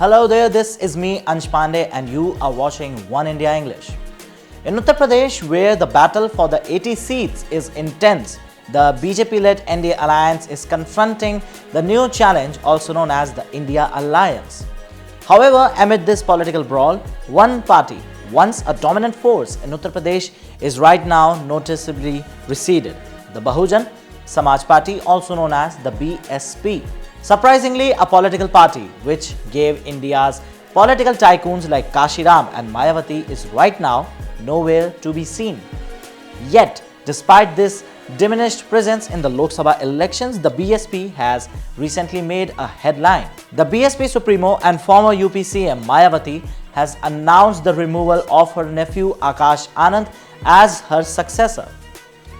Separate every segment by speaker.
Speaker 1: Hello there, this is me Ansh Pandey and you are watching One India English. In Uttar Pradesh, where the battle for the 80 seats is intense, the BJP-led NDA alliance is confronting the new challenge also known as the India Alliance. However, amid this political brawl, one party, once a dominant force in Uttar Pradesh, is right now noticeably receded. The Bahujan Samaj Party, also known as the BSP. Surprisingly, a political party which gave India's political tycoons like Kashiram and Mayawati is right now nowhere to be seen. Yet, despite this diminished presence in the Lok Sabha elections, the BSP has recently made a headline. The BSP Supremo and former UP CM Mayawati has announced the removal of her nephew Akash Anand as her successor.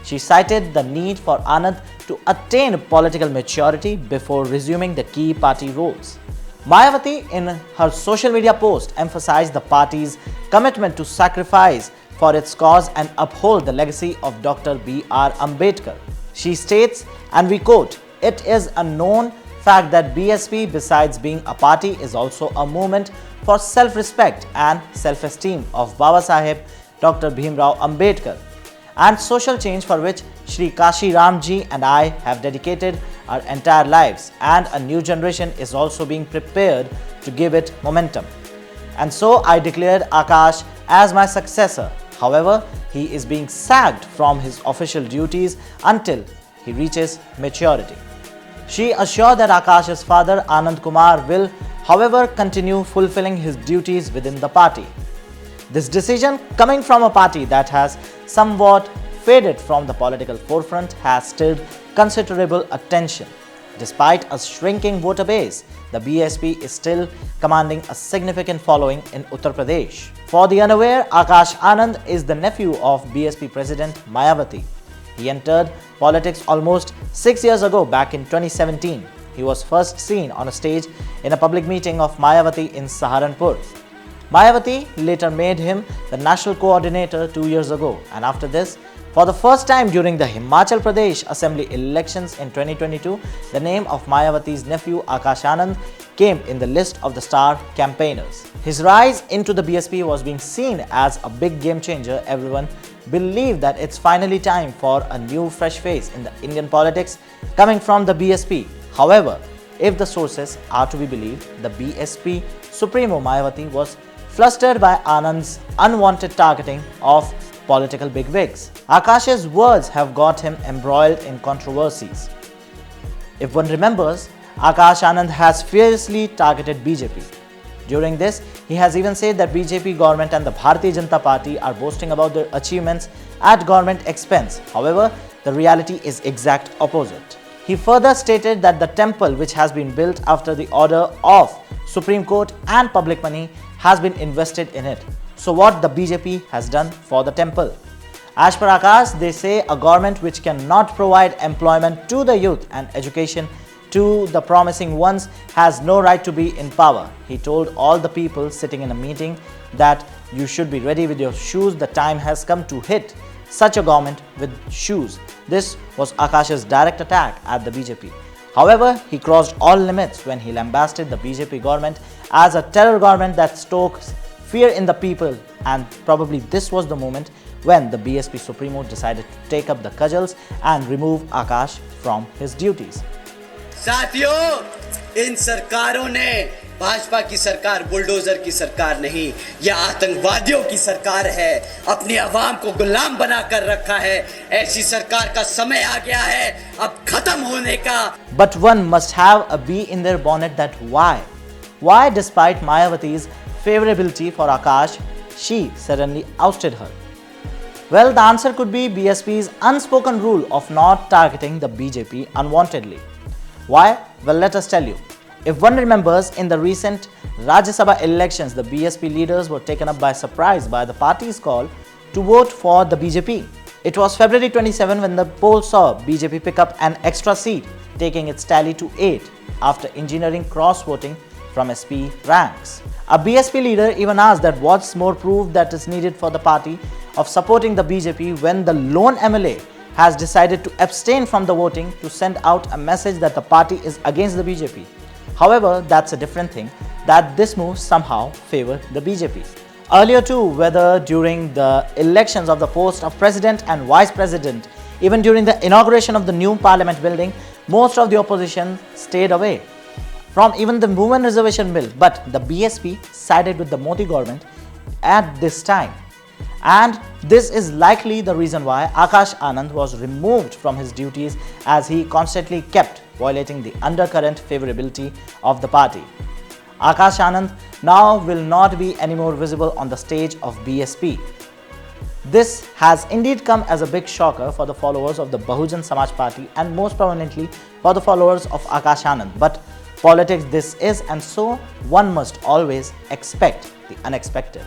Speaker 1: She cited the need for Anand to attain political maturity before resuming the key party roles. Mayawati, in her social media post, emphasized the party's commitment to sacrifice for its cause and uphold the legacy of Dr. B.R. Ambedkar. She states, and we quote, "It is a known fact that BSP, besides being a party, is also a movement for self-respect and self-esteem of Baba Saheb Dr. Bhimrao Ambedkar and social change for which Shri Kashi Ramji and I have dedicated our entire lives, and a new generation is also being prepared to give it momentum. And so I declared Akash as my successor. However, he is being sacked from his official duties until he reaches maturity." She assured that Akash's father Anand Kumar will, however, continue fulfilling his duties within the party. This decision, coming from a party that has somewhat faded from the political forefront, has stirred considerable attention. Despite a shrinking voter base, the BSP is still commanding a significant following in Uttar Pradesh. For the unaware, Akash Anand is the nephew of BSP President Mayawati. He entered politics almost 6 years ago, back in 2017. He was first seen on a stage in a public meeting of Mayawati in Saharanpur. Mayawati later made him the national coordinator 2 years ago, and after this, for the first time during the Himachal Pradesh Assembly elections in 2022, the name of Mayawati's nephew Akash Anand came in the list of the star campaigners. His rise into the BSP was being seen as a big game changer. Everyone believed that it's finally time for a new fresh face in the Indian politics coming from the BSP. However, if the sources are to be believed, the BSP Supremo Mayawati was flustered by Anand's unwanted targeting of political bigwigs. Akash's words have got him embroiled in controversies. If one remembers, Akash Anand has fiercely targeted BJP. During this, he has even said that BJP government and the Bharatiya Janata Party are boasting about their achievements at government expense. However, the reality is exact opposite. He further stated that the temple, which has been built after the order of Supreme Court and public money, has been invested in it. So what the BJP has done for the temple? As per Akash, they say a government which cannot provide employment to the youth and education to the promising ones has no right to be in power. He told all the people sitting in a meeting that you should be ready with your shoes. The time has come to hit such a government with shoes. This was Akash's direct attack at the BJP. However, he crossed all limits when he lambasted the BJP government as a terror government that stokes fear in the people, and probably this was the moment when the BSP Supremo decided to take up the cudgels and remove Akash from his duties.
Speaker 2: साथियों, इन सरकारों ने भाजपा की सरकार bulldozer की सरकार नहीं, यह आतंकवादियों की सरकार है। अपनी आवाम को गुलाम बनाकर रखा है। ऐसी सरकार का समय आ गया है अब खत्म होने का।
Speaker 1: But one must have a bee in their bonnet that why despite Mayawati's favorability for Akash, she suddenly ousted her? Well, the answer could be BSP's unspoken rule of not targeting the BJP unwantedly. Why? Well, let us tell you. If one remembers, in the recent Rajya Sabha elections, the BSP leaders were taken up by surprise by the party's call to vote for the BJP. It was February 27 when the poll saw BJP pick up an extra seat, taking its tally to 8 after engineering cross-voting from SP ranks. A BSP leader even asked that what's more proof that is needed for the party of supporting the BJP when the lone MLA has decided to abstain from the voting to send out a message that the party is against the BJP. However, that's a different thing. that this move somehow favored the BJP. Earlier too, whether during the elections of the post of president and vice president, even during the inauguration of the new parliament building, most of the opposition stayed away from even the women reservation bill, but the BSP sided with the Modi government at this time. And this is likely the reason why Akash Anand was removed from his duties, as he constantly kept violating the undercurrent favorability of the party. Akash Anand now will not be anymore visible on the stage of BSP. This has indeed come as a big shocker for the followers of the Bahujan Samaj Party and most prominently for the followers of Akash Anand. But politics this is, and so one must always expect the unexpected.